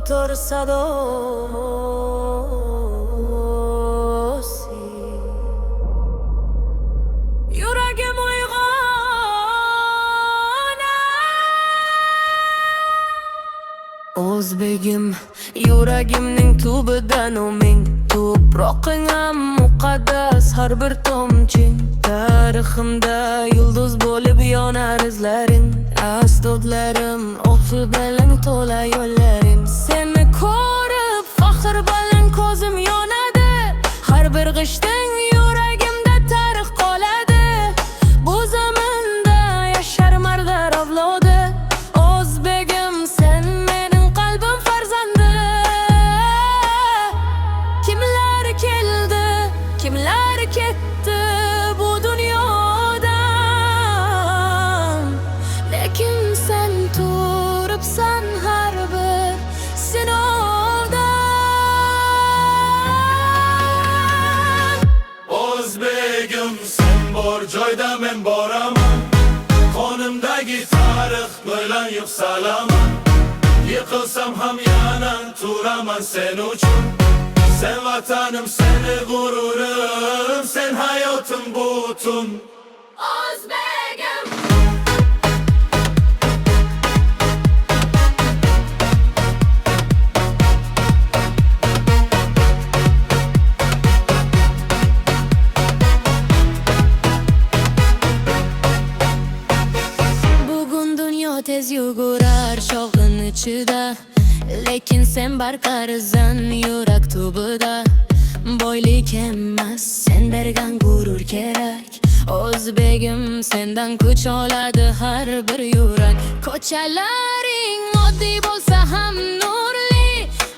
motor sadosi. Yuragim uyg'ona, o'zbegim yuragimning tubidan uming. Tuproqing ham muqaddas har bir tomching. Tariximda yulduz bo'lib yonar izlaring. Ajdodlarim o'qi bilan to'la yo'llarim. Seni ko'rib faxr bilan ko'zim yonadi. Har bir g'ishting yuragimda tarix qoladi. Bu zamonda yashar mardlar avlodi. O'zbegim sen mening qalbim farzandi. Kimlar keldi, kimlar ketdi bu dunyodan, lekin sen turibsan har bir sinovdan. O'zbegim sen bor joyda men boraman. Qonimdagi tarix bilan yuksalaman. Yiqilsam ham yana turaman sen uchun. Sen vatanim, seni g'ururim, sen hayotim butun. O'zbegim bugun dunyo tez yugurar chog'in ichida, lekin sen barqarsan yurak tubida. Boylik emas, sen bergan gurur kerak. O'zbegim sendan kuch oladi har bir yurak. Ko'chalaring oddiy bo'lsa ham nurli,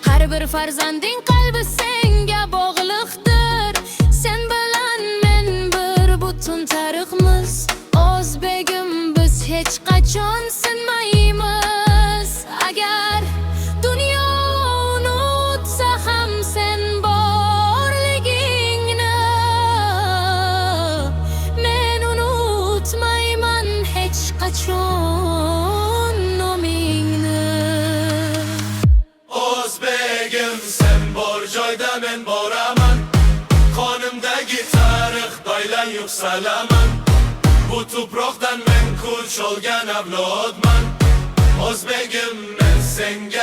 har bir farzanding qalbi senga bog'liqdir. Sen bilan men bir butun tarixmiz. O'zbegim biz hech qachon sinmaymiz. Agar dunyo unutsa ham sen borligingni, men unutmayman hech qachon nomingni. O'zbegim sen bor joyda men boraman. Qonimdagi tarix bilan yuksalaman. Bu tuproqdan men kuch olgan avlodman. O'zbegim men senga